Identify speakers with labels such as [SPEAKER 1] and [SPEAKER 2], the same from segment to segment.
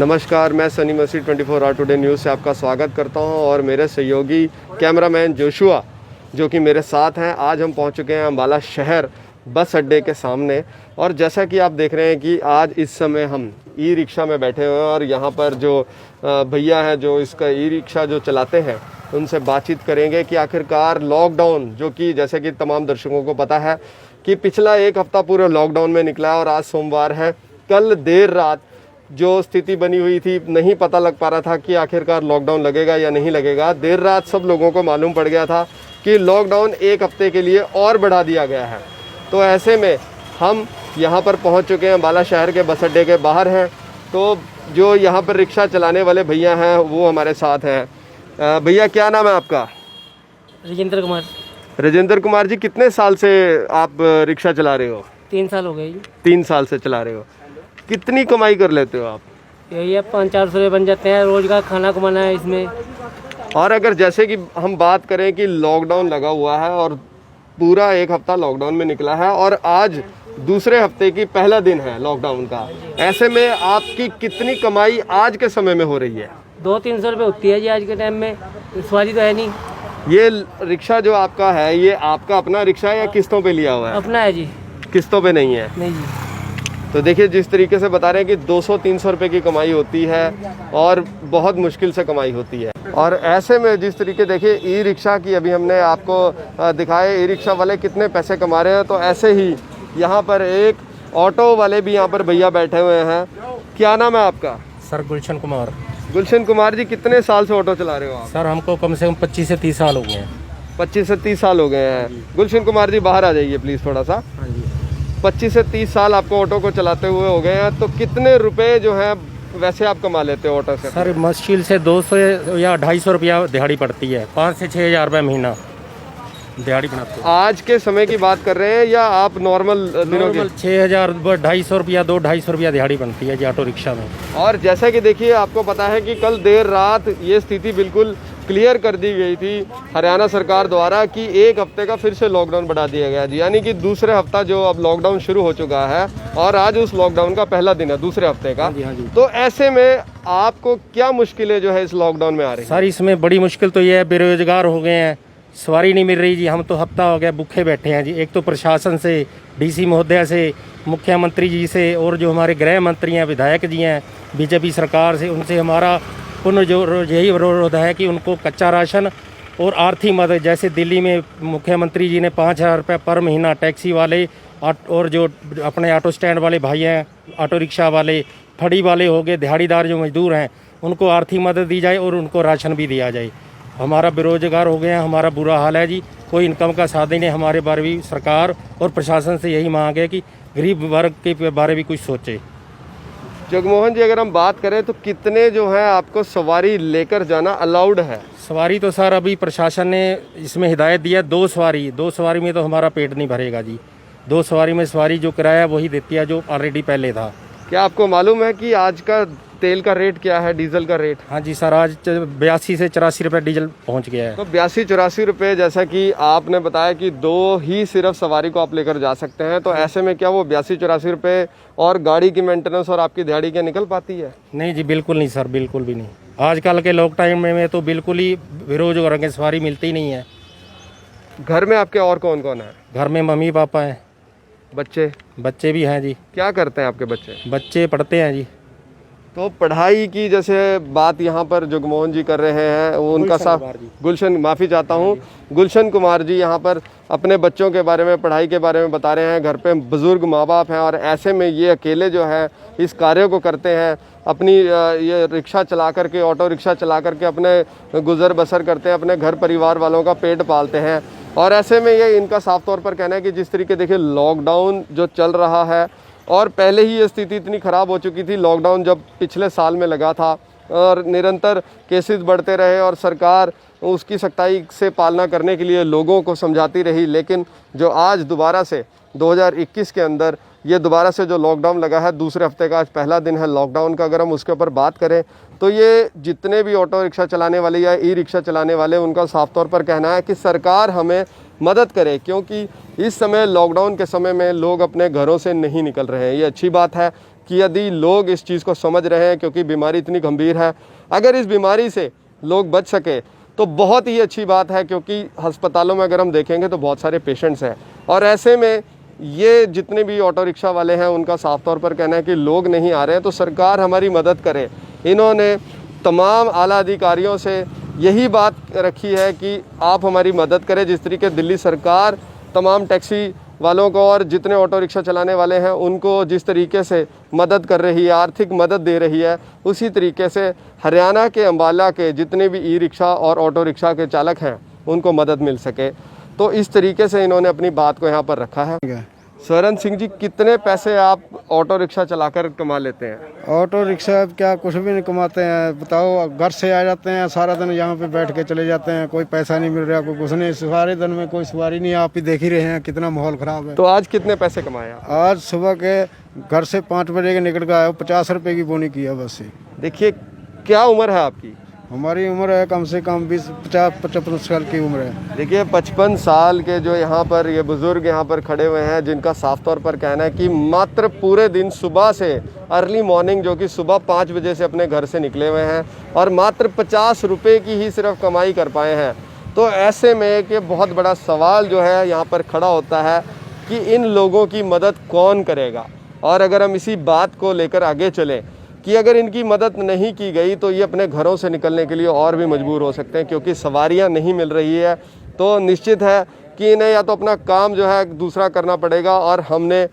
[SPEAKER 1] नमस्कार, मैं सनी मसीह 24 our today news से आपका स्वागत करता हूं और मेरे सहयोगी कैमरामैन जोशुआ जो कि मेरे साथ हैं। आज हम पहुंच चुके हैं अम्बाला शहर बस अड्डे के सामने और जैसा कि आप देख रहे हैं कि आज इस समय हम ई रिक्शा में बैठे हुए हैं और यहां पर जो भैया हैं जो इसका ई रिक्शा जो चलाते हैं उनसे बातचीत करेंगे कि आखिरकार लॉकडाउन, जो कि जैसे कि तमाम दर्शकों को पता है कि पिछला एक हफ्ता पूरे लॉकडाउन में निकला है और आज सोमवार है। कल देर रात जो स्थिति बनी हुई थी, नहीं पता लग पा रहा था कि आखिरकार लॉकडाउन लगेगा या नहीं लगेगा। देर रात सब लोगों को मालूम पड़ गया था कि लॉकडाउन एक हफ्ते के लिए और बढ़ा दिया गया है। तो ऐसे में हम यहाँ पर पहुँच चुके हैं, अम्बाला शहर के बस अड्डे के बाहर हैं। तो जो यहाँ पर रिक्शा चलाने वाले भैया हैं वो हमारे साथ हैं। भैया क्या नाम है आपका?
[SPEAKER 2] राजेंद्र कुमार।
[SPEAKER 1] राजेंद्र कुमार जी, कितने साल से आप रिक्शा चला रहे हो?
[SPEAKER 2] 3 साल हो गए जी।
[SPEAKER 1] 3 साल से चला रहे हो। कितनी कमाई कर लेते हो आप?
[SPEAKER 2] यही है 500-400 रुपये बन जाते हैं रोज का खाना कमाना है इसमें।
[SPEAKER 1] और अगर जैसे कि हम बात करें कि लॉकडाउन लगा हुआ है और पूरा एक हफ्ता लॉकडाउन में निकला है और आज दूसरे हफ्ते की पहला दिन है लॉकडाउन का, ऐसे में आपकी कितनी कमाई आज के समय में हो रही है?
[SPEAKER 2] 200-300 रुपये होती है जी आज के टाइम में। सवारी तो है नहीं।
[SPEAKER 1] ये रिक्शा जो आपका है, ये आपका अपना रिक्शा है या किस्तों पे लिया हुआ है?
[SPEAKER 2] अपना है जी।
[SPEAKER 1] किस्तों पे नहीं है?
[SPEAKER 2] नहीं जी।
[SPEAKER 1] तो देखिए जिस तरीके से बता रहे हैं कि 200-300 रुपये की कमाई होती है और बहुत मुश्किल से कमाई होती है। और ऐसे में जिस तरीके देखिए ई रिक्शा की अभी हमने आपको दिखाए, ई रिक्शा वाले कितने पैसे कमा रहे हैं। तो ऐसे ही यहाँ पर एक ऑटो वाले भी यहाँ पर भैया बैठे हुए हैं। क्या नाम है आपका?
[SPEAKER 3] सर गुलशन कुमार।
[SPEAKER 1] गुलशन कुमार जी, कितने साल से ऑटो चला रहे हो आप?
[SPEAKER 3] सर हमको कम से कम 25 से 30 साल हो गए हैं।
[SPEAKER 1] 25 से 30 साल हो गए हैं। गुलशन कुमार जी बाहर आ जाइए प्लीज़ थोड़ा सा।
[SPEAKER 3] हाँ जी।
[SPEAKER 1] 25 से 30 साल आपको ऑटो को चलाते हुए हो गए हैं। तो कितने रुपए जो हैं वैसे आप कमा लेते हो ऑटो से?
[SPEAKER 3] सर मुश्किल से 200 या 250 रुपया दिहाड़ी पड़ती है। 5 से 6 हज़ार रुपये महीना दिहाड़ी बनाते हैं।
[SPEAKER 1] आज के समय की बात कर रहे हैं या आप नॉर्मल दिनों की?
[SPEAKER 3] 6,000 250 रुपया 2-250 रुपया दिहाड़ी बनती है जी ऑटो रिक्शा में।
[SPEAKER 1] और जैसा कि देखिए आपको पता है कि कल देर रात ये स्थिति बिल्कुल क्लियर कर दी गई थी हरियाणा सरकार द्वारा कि एक हफ्ते का फिर से लॉकडाउन बढ़ा दिया गया जी, यानी कि दूसरे हफ्ता जो अब लॉकडाउन शुरू हो चुका है और आज उस लॉकडाउन का पहला दिन है दूसरे हफ्ते का।
[SPEAKER 3] हाँ जी।
[SPEAKER 1] तो ऐसे में आपको क्या मुश्किलें जो है इस लॉकडाउन में आ रही है?
[SPEAKER 3] सर इसमें बड़ी मुश्किल तो ये है, बेरोजगार हो गए हैं, सवारी नहीं मिल रही जी। हम तो हफ्ता हो गया भूखे बैठे हैं जी। एक तो प्रशासन से, डीसी महोदय से, मुख्यमंत्री जी से और जो हमारे गृह मंत्री हैं, विधायक जी हैं बीजेपी सरकार से, उनसे हमारा पुनः जो यही अनुरोध है कि उनको कच्चा राशन और आर्थिक मदद, जैसे दिल्ली में मुख्यमंत्री जी ने 5,000 रुपये पर महीना टैक्सी वाले और जो अपने ऑटो स्टैंड वाले भाई हैं, ऑटो रिक्शा वाले, फड़ी वाले हो गए, दिहाड़ीदार जो मजदूर हैं, उनको आर्थिक मदद दी जाए और उनको राशन भी दिया जाए। हमारा बेरोजगार हो गए हैं, हमारा बुरा हाल है जी। कोई इनकम का साधन नहीं। हमारे बारे भी सरकार और प्रशासन से यही मांग है कि गरीब वर्ग के बारे भी कुछ सोचे।
[SPEAKER 1] जगमोहन जी, अगर हम बात करें तो कितने जो है आपको सवारी लेकर जाना अलाउड है?
[SPEAKER 3] सवारी तो सर अभी प्रशासन ने इसमें हिदायत दिया 2 सवारी। 2 सवारी में तो हमारा पेट नहीं भरेगा जी। 2 सवारी में सवारी जो किराया वही देती है जो ऑलरेडी पहले था।
[SPEAKER 1] क्या आपको मालूम है कि आज का तेल का रेट क्या है, डीजल का रेट?
[SPEAKER 3] हाँ जी सर, आज 82 से 84 रुपये डीजल पहुंच गया है।
[SPEAKER 1] तो 82-84 रुपये, जैसा कि आपने बताया कि 2 ही सिर्फ सवारी को आप लेकर जा सकते हैं। तो ऐसे में क्या वो 82-84 रुपये और गाड़ी की मेंटेनेंस और आपकी दिहाड़ी क्या निकल पाती है?
[SPEAKER 3] नहीं जी, बिल्कुल नहीं सर, बिल्कुल भी नहीं। आजकल के लॉक टाइम में तो बिल्कुल ही बेरोजगार की सवारी मिलती ही नहीं है।
[SPEAKER 1] घर में आपके और कौन कौन है?
[SPEAKER 3] घर में मम्मी पापा हैं, बच्चे भी हैं जी।
[SPEAKER 1] क्या करते हैं आपके बच्चे?
[SPEAKER 3] बच्चे पढ़ते हैं जी।
[SPEAKER 1] तो पढ़ाई की जैसे बात यहाँ पर जगमोहन जी कर रहे हैं, वो उनका साफ गुलशन, माफ़ी चाहता हूँ, गुलशन कुमार जी यहाँ पर अपने बच्चों के बारे में, पढ़ाई के बारे में बता रहे हैं। घर पे बुज़ुर्ग माँ बाप हैं और ऐसे में ये अकेले जो है इस कार्य को करते हैं। अपनी ये रिक्शा चला करके, ऑटो रिक्शा चला करके अपने गुज़र बसर करते हैं, अपने घर परिवार वालों का पेट पालते हैं। और ऐसे में ये इनका साफ तौर पर कहना है कि जिस तरीके देखिए लॉकडाउन जो चल रहा है और पहले ही ये स्थिति इतनी ख़राब हो चुकी थी, लॉकडाउन जब पिछले साल में लगा था और निरंतर केसेस बढ़ते रहे और सरकार उसकी सख्ताई से पालना करने के लिए लोगों को समझाती रही। लेकिन जो आज दोबारा से 2021 के अंदर ये दोबारा से जो लॉकडाउन लगा है, दूसरे हफ्ते का आज पहला दिन है लॉकडाउन का, अगर हम उसके ऊपर बात करें तो ये जितने भी ऑटो रिक्शा चलाने वाले या ई रिक्शा चलाने वाले, उनका साफ तौर पर कहना है कि सरकार हमें मदद करे, क्योंकि इस समय लॉकडाउन के समय में लोग अपने घरों से नहीं निकल रहे हैं। ये अच्छी बात है कि यदि लोग इस चीज़ को समझ रहे हैं, क्योंकि बीमारी इतनी गंभीर है, अगर इस बीमारी से लोग बच सके तो बहुत ही अच्छी बात है, क्योंकि अस्पतालों में अगर हम देखेंगे तो बहुत सारे पेशेंट्स हैं। और ऐसे में ये जितने भी ऑटो रिक्शा वाले हैं उनका साफ तौर पर कहना है कि लोग नहीं आ रहे हैं, तो सरकार हमारी मदद करे। इन्होंने तमाम आला अधिकारियों से यही बात रखी है कि आप हमारी मदद करें। जिस तरीके दिल्ली सरकार तमाम टैक्सी वालों को और जितने ऑटो रिक्शा चलाने वाले हैं उनको जिस तरीके से मदद कर रही है, आर्थिक मदद दे रही है, उसी तरीके से हरियाणा के अम्बाला के जितने भी ई रिक्शा और ऑटो रिक्शा के चालक हैं उनको मदद मिल सके। तो इस तरीके से इन्होंने अपनी बात को यहाँ पर रखा है। स्वरण सिंह जी, कितने पैसे आप ऑटो रिक्शा चलाकर कमा लेते हैं?
[SPEAKER 4] ऑटो रिक्शा क्या कुछ भी नहीं कमाते हैं, बताओ। घर से आ जाते हैं, सारा दिन यहाँ पे बैठ के चले जाते हैं, कोई पैसा नहीं मिल रहा, कोई कुछ नहीं। सारे दिन में कोई सवारी नहीं, आप ही देख ही रहे हैं कितना माहौल ख़राब है।
[SPEAKER 1] तो आज कितने पैसे कमाए आप?
[SPEAKER 4] आज सुबह के घर से 5 बजे के निकल के आया, 50 रुपये की बोनी किया बस से।
[SPEAKER 1] देखिए, क्या उम्र है आपकी?
[SPEAKER 4] हमारी उम्र है कम से कम 50-55 साल की उम्र है।
[SPEAKER 1] देखिए, 55 साल के जो यहाँ पर ये बुज़ुर्ग यहाँ पर खड़े हुए हैं, जिनका साफ तौर पर कहना है कि मात्र पूरे दिन सुबह से अर्ली मॉर्निंग, जो कि सुबह 5 बजे से अपने घर से निकले हुए हैं और मात्र 50 रुपये की ही सिर्फ कमाई कर पाए हैं। तो ऐसे में कि बहुत बड़ा सवाल जो है यहाँ पर खड़ा होता है कि इन लोगों की मदद कौन करेगा। और अगर हम इसी बात को लेकर आगे चलें कि अगर इनकी मदद नहीं की गई तो ये अपने घरों से निकलने के लिए और भी मजबूर हो सकते हैं, क्योंकि सवारियां नहीं मिल रही है। तो निश्चित है कि इन्हें या तो अपना काम जो है दूसरा करना पड़ेगा। और हमने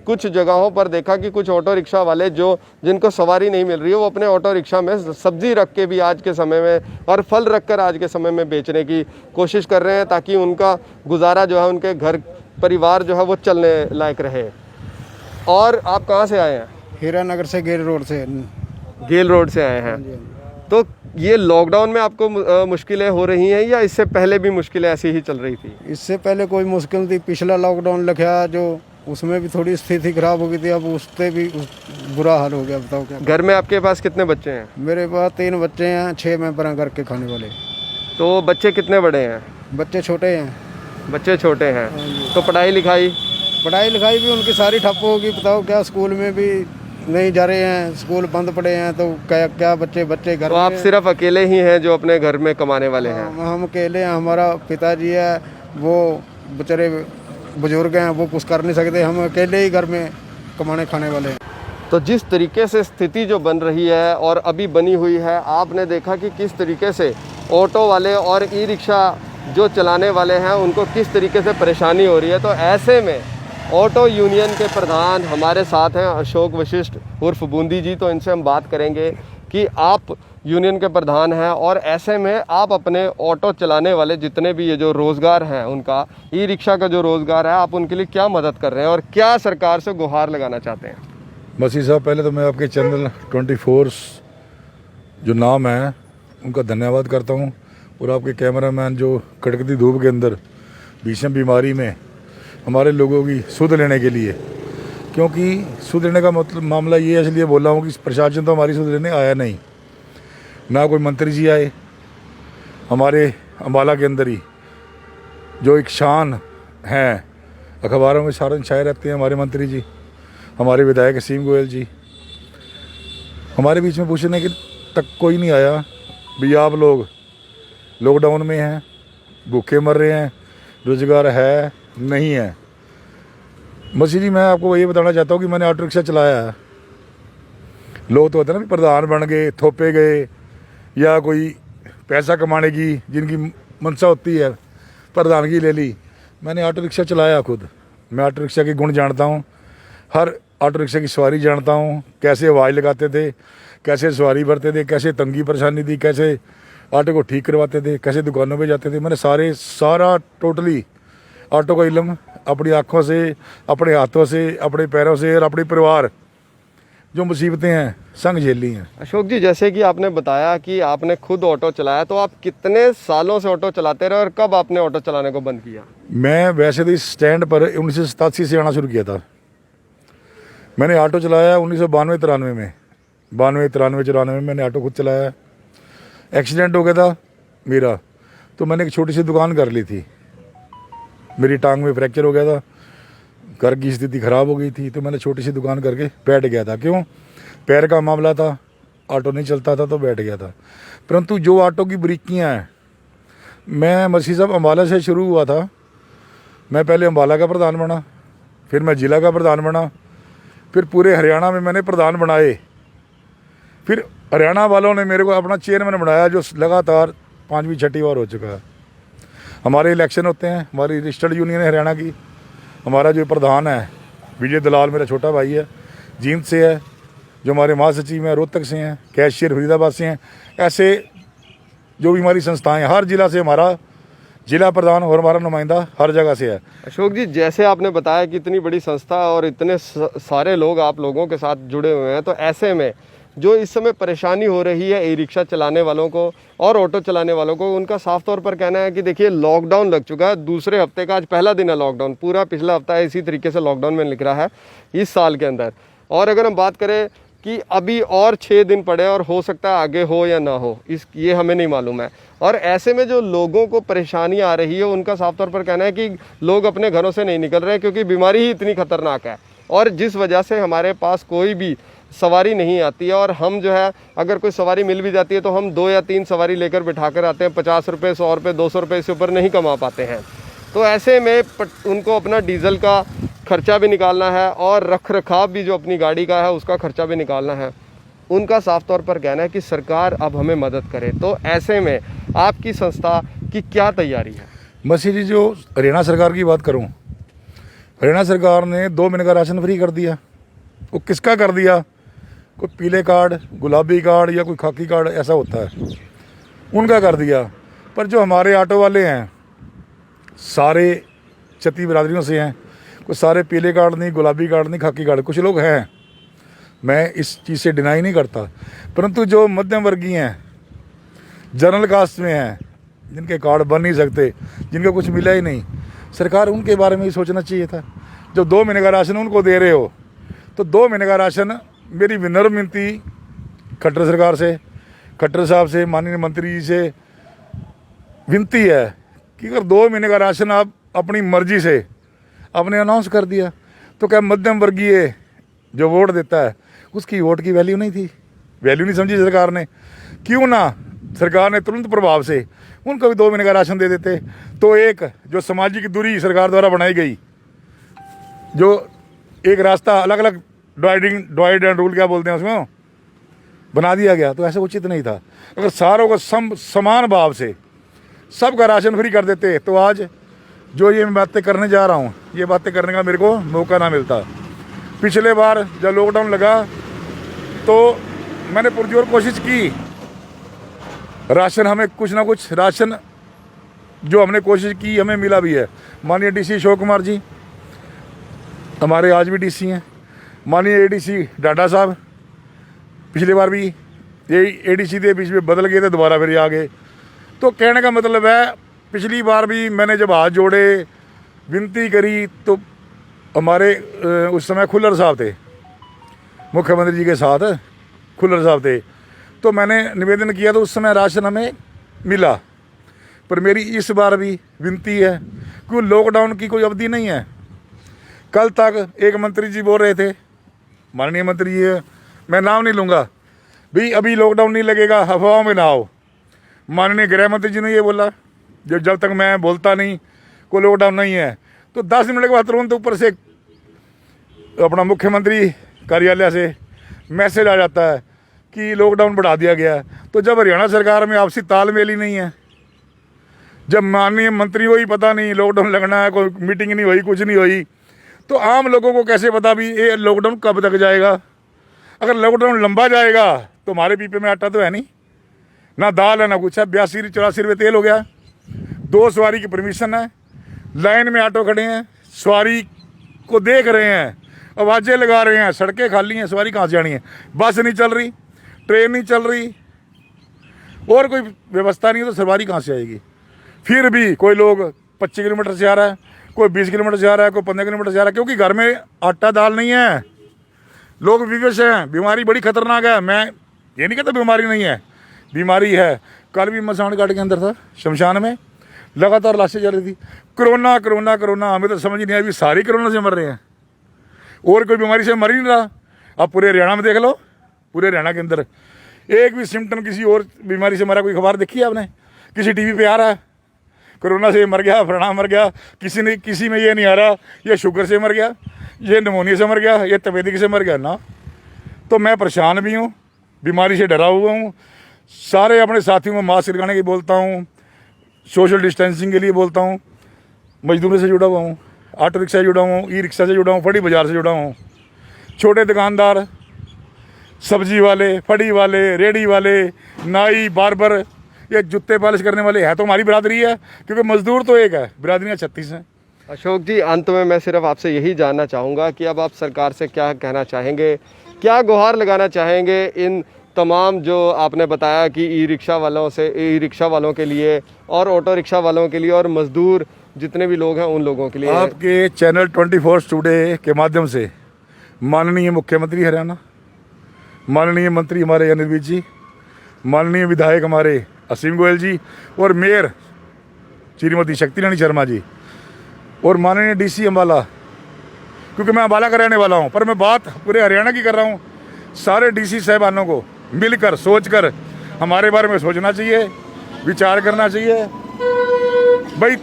[SPEAKER 1] कुछ जगहों पर देखा कि कुछ ऑटो रिक्शा वाले जिनको सवारी नहीं मिल रही है, वो अपने ऑटो रिक्शा में सब्ज़ी रख के भी आज के समय में और फल रख कर आज के समय में बेचने की कोशिश कर रहे हैं, ताकि उनका गुजारा जो है, उनके घर परिवार जो है वो चलने लायक रहे। और आप कहाँ से आए हैं?
[SPEAKER 4] हीरानगर से, गेल रोड से।
[SPEAKER 1] गेल रोड से आए हैं। तो ये लॉकडाउन में आपको मुश्किलें हो रही हैं या इससे पहले भी मुश्किलें ऐसी ही चल रही थी?
[SPEAKER 4] इससे पहले कोई मुश्किल थी, पिछला लॉकडाउन लगा जो, उसमें भी थोड़ी स्थिति खराब हो गई थी। अब उससे भी बुरा हाल हो गया। बताओ क्या।
[SPEAKER 1] घर में आपके पास कितने बच्चे हैं?
[SPEAKER 4] मेरे पास 3 बच्चे हैं, 6 मेंबर हैं घर के खाने वाले।
[SPEAKER 1] तो बच्चे कितने बड़े हैं?
[SPEAKER 4] बच्चे छोटे हैं।
[SPEAKER 1] बच्चे छोटे हैं। तो पढ़ाई लिखाई
[SPEAKER 4] भी उनकी सारी ठप होगी। बताओ क्या, स्कूल में भी नहीं जा रहे हैं, स्कूल बंद पड़े हैं। तो क्या बच्चे घर
[SPEAKER 1] तो आप
[SPEAKER 4] में।
[SPEAKER 1] सिर्फ अकेले ही हैं जो अपने घर में कमाने वाले हैं?
[SPEAKER 4] हम अकेले हैं। हमारा पिताजी है, वो बेचारे बुजुर्ग हैं, वो कुछ कर नहीं सकते। हम अकेले ही घर में कमाने खाने वाले हैं।
[SPEAKER 1] तो जिस तरीके से स्थिति जो बन रही है और अभी बनी हुई है, आपने देखा कि किस तरीके से ऑटो वाले और ई रिक्शा जो चलाने वाले हैं उनको किस तरीके से परेशानी हो रही है। तो ऐसे में ऑटो यूनियन के प्रधान हमारे साथ हैं, अशोक वशिष्ठ उर्फ बूंदी जी। तो इनसे हम बात करेंगे कि आप यूनियन के प्रधान हैं और ऐसे में आप अपने ऑटो चलाने वाले जितने भी ये जो रोज़गार हैं, उनका ई रिक्शा का जो रोज़गार है, आप उनके लिए क्या मदद कर रहे हैं और क्या सरकार से गुहार लगाना चाहते हैं?
[SPEAKER 5] मसीह साहब, पहले तो मैं आपके चैनल 24 जो नाम है उनका धन्यवाद करता हूँ, और आपके कैमरामैन जो कड़कती धूप के अंदर भीषण बीमारी में हमारे लोगों की सुध लेने के लिए, क्योंकि सुध लेने का मतलब मामला ये है, इसलिए बोल रहा हूँ कि प्रशासन तो हमारी सुध लेने आया नहीं, ना कोई मंत्री जी आए। हमारे अम्बाला के अंदर ही जो एक शान है, अखबारों में सारे छाए रहते हैं हमारे मंत्री जी, हमारे विधायक असीम गोयल जी, हमारे बीच में पूछने के तक कोई नहीं आया। भैया आप लोग लॉकडाउन में हैं, भूखे मर रहे हैं, रोज़गार है नहीं है। मसीह जी, मैं आपको ये बताना चाहता हूँ कि मैंने ऑटो रिक्शा चलाया है। लोग तो होते हैं ना, प्रधान बन गए, थोपे गए, या कोई पैसा कमाने की जिनकी मनसा होती है प्रधानगी ले ली। मैंने ऑटो रिक्शा चलाया खुद। मैं ऑटो रिक्शा के गुण जानता हूँ, हर ऑटो रिक्शा की सवारी जानता हूँ, कैसे आवाज़ लगाते थे, कैसे सवारी भरते थे, कैसे तंगी परेशानी थी, कैसे ऑटो को ठीक करवाते थे, कैसे दुकानों पे जाते थे। मैंने सारा टोटली ऑटो का इल्म अपनी आँखों से, अपने हाथों से, अपने पैरों से और अपने परिवार जो मुसीबतें हैं संग झेली हैं।
[SPEAKER 1] अशोक जी, जैसे कि आपने बताया कि आपने खुद ऑटो चलाया, तो आप कितने सालों से ऑटो चलाते रहे और कब आपने ऑटो चलाने को बंद किया?
[SPEAKER 5] मैं वैसे तो इस स्टैंड पर 1987 से आना शुरू किया था। मैंने ऑटो चलाया 1992-93 में, 92-93-94 में मैंने ऑटो खुद चलाया। एक्सीडेंट हो गया था मेरा, तो मैंने एक छोटी सी दुकान कर ली थी। मेरी टांग में फ्रैक्चर हो गया था, घर की स्थिति खराब हो गई थी, तो मैंने छोटी सी दुकान करके बैठ गया था। क्यों? पैर का मामला था, ऑटो नहीं चलता था तो बैठ गया था। परंतु जो ऑटो की बारीकियाँ हैं, मैं मसीह साहब अम्बाला से शुरू हुआ था। मैं पहले अम्बाला का प्रधान बना, फिर मैं ज़िला का प्रधान बना, फिर पूरे हरियाणा में मैंने प्रधान बनाए। फिर हरियाणा वालों ने मेरे को अपना चेयरमैन बनाया, जो लगातार 5वीं 6ठी बार हो चुका है। हमारे इलेक्शन होते हैं, हमारी रजिस्टर्ड यूनियन है हरियाणा की। हमारा जो प्रधान है विजय दलाल, मेरा छोटा भाई है, जींद से है। जो हमारे महासचिव हैं रोहतक से हैं, कैशियर फरीदाबाद से हैं। ऐसे जो भी हमारी संस्थाएं, हर जिला से हमारा जिला प्रधान और हमारा नुमाइंदा हर जगह से है।
[SPEAKER 1] अशोक जी, जैसे आपने बताया कि इतनी बड़ी संस्था और इतने सारे लोग आप लोगों के साथ जुड़े हुए हैं, तो ऐसे में जो इस समय परेशानी हो रही है ई रिक्शा चलाने वालों को और ऑटो चलाने वालों को, उनका साफ तौर पर कहना है कि देखिए लॉकडाउन लग चुका है। दूसरे हफ्ते का आज पहला दिन है लॉकडाउन, पूरा पिछला हफ्ता इसी तरीके से लॉकडाउन में लिख रहा है इस साल के अंदर। और अगर हम बात करें कि अभी और 6 दिन पड़े और हो सकता है आगे हो या ना हो, ये हमें नहीं मालूम है। और ऐसे में जो लोगों को परेशानी आ रही है, उनका साफ तौर पर कहना है कि लोग अपने घरों से नहीं निकल रहे क्योंकि बीमारी ही इतनी खतरनाक है, और जिस वजह से हमारे पास कोई भी सवारी नहीं आती है। और हम जो है, अगर कोई सवारी मिल भी जाती है तो हम 2 या 3 सवारी लेकर बिठा कर आते हैं। 50 रुपये, 100 रुपये, 200 रुपये से ऊपर नहीं कमा पाते हैं। तो ऐसे में उनको अपना डीजल का खर्चा भी निकालना है और रख रखाव भी जो अपनी गाड़ी का है उसका खर्चा भी निकालना है। उनका साफ तौर पर कहना है कि सरकार अब हमें मदद करे। तो ऐसे में आपकी संस्था की क्या तैयारी है?
[SPEAKER 5] मसीह जी, जो हरियाणा सरकार की बात करूं, हरियाणा सरकार ने 2 महीने का राशन फ्री कर दिया। वो किसका कर दिया? कोई पीले कार्ड, गुलाबी कार्ड या कोई खाकी कार्ड ऐसा होता है, उनका कर दिया। पर जो हमारे ऑटो वाले हैं सारे क्षत्रिय बिरादरियों से हैं, कोई सारे पीले कार्ड नहीं, गुलाबी कार्ड नहीं, खाकी कार्ड, कुछ लोग हैं, मैं इस चीज़ से डिनाई नहीं करता। परंतु जो मध्यम वर्गीय हैं, जनरल कास्ट में हैं, जिनके कार्ड बन नहीं सकते, जिनको कुछ मिला ही नहीं, सरकार उनके बारे में ही सोचना चाहिए था। जब 2 महीने का राशन उनको दे रहे हो, तो 2 महीने का राशन, मेरी विनम्र विनती खट्टर सरकार से, खट्टर साहब से, माननीय मंत्री जी से विनती है कि अगर 2 महीने का राशन आप अपनी मर्जी से आपने अनाउंस कर दिया, तो क्या मध्यम वर्गीय जो वोट देता है उसकी वोट की वैल्यू नहीं थी? वैल्यू नहीं समझी सरकार ने? क्यों ना सरकार ने तुरंत प्रभाव से उनको भी 2 महीने का राशन दे देते। तो एक जो सामाजिक दूरी सरकार द्वारा बनाई गई, जो एक रास्ता अलग अलग डिवाइड एंड रूल क्या बोलते हैं उसमें बना दिया गया, तो ऐसा उचित नहीं था। अगर सारों को समान भाव से सबका राशन फ्री कर देते, तो आज जो ये मैं बातें करने जा रहा हूँ, ये बातें करने का मेरे को मौका ना मिलता। पिछले बार जब लॉकडाउन लगा तो मैंने पुरजोर कोशिश की, राशन हमें कुछ ना कुछ राशन जो हमने कोशिश की हमें मिला भी है। माननीय डीसी अशोक कुमार जी हमारे आज भी डीसी हैं, माननीय एडीसी डाडा साहब पिछली बार भी ये एडीसी थे, बीच में बदल गए थे, दोबारा फिर ये आ गए। तो कहने का मतलब है, पिछली बार भी मैंने जब हाथ जोड़े, विनती करी, तो हमारे उस समय खुल्लर साहब थे, मुख्यमंत्री जी के साथ खुल्लर साहब थे, तो मैंने निवेदन किया, तो उस समय राशन हमें मिला। पर मेरी इस बार भी विनती है, क्योंकि लॉकडाउन की कोई अवधि नहीं है। कल तक एक मंत्री जी बोल रहे थे, माननीय मंत्री जी, मैं नाम नहीं लूँगा, भाई अभी लॉकडाउन नहीं लगेगा, अफवाहों में ना आओ। माननीय गृह मंत्री जी ने ये बोला, जब तक मैं बोलता नहीं कोई लॉकडाउन नहीं है, तो 10 मिनट के बाद तुरंत ऊपर से अपना मुख्यमंत्री कार्यालय से मैसेज आ जाता है कि लॉकडाउन बढ़ा दिया गया है। तो जब हरियाणा सरकार में आपसी तालमेल ही नहीं है, जब माननीय मंत्री को ही पता नहीं लॉकडाउन लगना है, कोई मीटिंग नहीं हुई, कुछ नहीं हुई, तो आम लोगों को कैसे पता भी ये लॉकडाउन कब तक जाएगा? अगर लॉकडाउन लंबा जाएगा तो हमारे पीपे में आटा तो है नहीं, ना दाल है ना कुछ है। 82-84 रुपये तेल हो गया, 2 सवारी की परमिशन है, लाइन में ऑटो खड़े हैं, सवारी को देख रहे हैं, आवाज़ें लगा रहे हैं, सड़कें खाली हैं, सवारी कहाँ से जानी है? बस नहीं चल रही, ट्रेन नहीं चल रही, और कोई व्यवस्था नहीं है, तो सवारी कहाँ से आएगी? फिर भी कोई लोग 25 किलोमीटर से आ रहा है, कोई 20 किलोमीटर से आ रहा है, कोई 15 किलोमीटर से आ रहा है, क्योंकि घर में आटा दाल नहीं है। लोग विवश हैं, बीमारी बड़ी खतरनाक है। मैं ये नहीं कहता बीमारी नहीं है, बीमारी है। कल भी मसान घाट के अंदर था, शमशान में लगातार लाशें जल रही थी। कोरोना कोरोना कोरोना, हमें तो समझ नहीं आई, अभी सारी कोरोना से मर रहे हैं। और कोई बीमारी से मर ही नहीं रहा। अब पूरे हरियाणा में देख लो, पूरे हरियाणा के अंदर एक भी सिम्टम किसी और बीमारी से मरा कोई खबर देखी है आपने? किसी टीवी पे आ रहा है कोरोना से मर गया, फलाना मर गया, किसी में ये नहीं आ रहा ये शुगर से मर गया, ये निमोनिया से मर गया, ये तपेदिक से मर गया ना। तो मैं परेशान भी हूँ, बीमारी से डरा हुआ हूँ। सारे अपने साथियों को मास्क लगाने की बोलता हूँ, सोशल डिस्टेंसिंग के लिए बोलता हूँ। मजदूरों से जुड़ा हुआ हूँ, ऑटो रिक्शा से जुड़ा हुआ हूँ, ई रिक्शा से जुड़ा हूँ, फड़ी बाज़ार से जुड़ा हूँ, छोटे दुकानदार, सब्जी वाले, फड़ी वाले, रेडी वाले, नाई, बार्बर, ये जूते पॉलिश करने वाले है तो हमारी बिरादरी है, क्योंकि मजदूर तो एक है, बिरादरियाँ 36 हैं।
[SPEAKER 1] अशोक जी, अंत में मैं सिर्फ आपसे यही जानना चाहूँगा कि अब आप सरकार से क्या कहना चाहेंगे, क्या गुहार लगाना चाहेंगे इन तमाम जो आपने बताया कि ई रिक्शा वालों के लिए और ऑटो रिक्शा वालों के लिए और मजदूर जितने भी लोग हैं उन लोगों के लिए?
[SPEAKER 5] आपके चैनल 24 टुडे के माध्यम से माननीय मुख्यमंत्री हरियाणा, माननीय मंत्री हमारे अनिल विज जी, माननीय विधायक हमारे असीम गोयल जी और मेयर श्रीमती शक्ति रानी शर्मा जी और माननीय डीसी अम्बाला, क्योंकि मैं अम्बाला का रहने वाला हूं, पर मैं बात पूरे हरियाणा की कर रहा हूं। सारे डीसी साहबानों को मिलकर सोचकर हमारे बारे में सोचना चाहिए, विचार करना चाहिए। भाई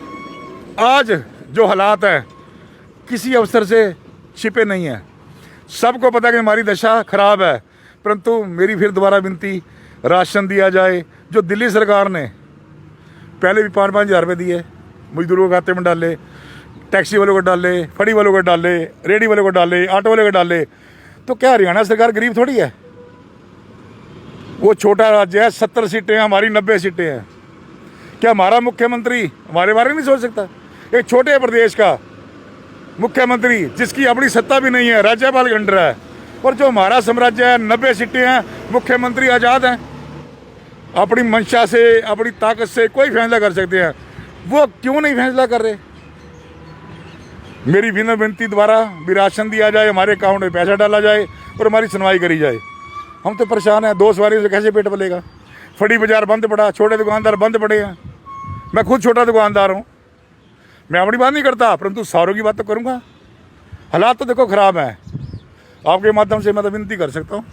[SPEAKER 5] आज जो हालात हैं किसी अवसर से छिपे नहीं हैं, सबको पता है कि हमारी दशा खराब है, परंतु मेरी फिर दोबारा विनती, राशन दिया जाए। जो दिल्ली सरकार ने पहले भी 5-5 हज़ार रुपये दिए, मजदूरों के खाते में डाले, टैक्सी वालों को डाले, फड़ी वालों को डाले, रेडी वालों को डाले, ऑटो वालों को डाले, तो क्या हरियाणा सरकार गरीब थोड़ी है? वो छोटा राज्य है, 70 सीटें हैं, हमारी 90 सीटें हैं। क्या हमारा मुख्यमंत्री हमारे बारे में नहीं सोच सकता? एक छोटे प्रदेश का मुख्यमंत्री जिसकी अपनी सत्ता भी नहीं है, राज्यपाल के अंडर है, और जो हमारा साम्राज्य है 90 सीटें हैं, मुख्यमंत्री आज़ाद हैं, अपनी मंशा से, अपनी ताकत से कोई फैसला कर सकते हैं, वो क्यों नहीं फैसला कर रहे? मेरी विनती द्वारा भी राशन दिया जाए, हमारे अकाउंट में पैसा डाला जाए और हमारी सुनवाई करी जाए। हम तो परेशान हैं, 2 सवारी से कैसे पेट पलेगा? फड़ी बाजार बंद पड़ा, छोटे दुकानदार बंद पड़े हैं। मैं खुद छोटा दुकानदार हूँ, मैं अपनी बात नहीं करता, परंतु सारों की बात तो करूँगा। हालात तो देखो खराब हैं, आपके माध्यम से मैं तो विनती कर सकता हूँ।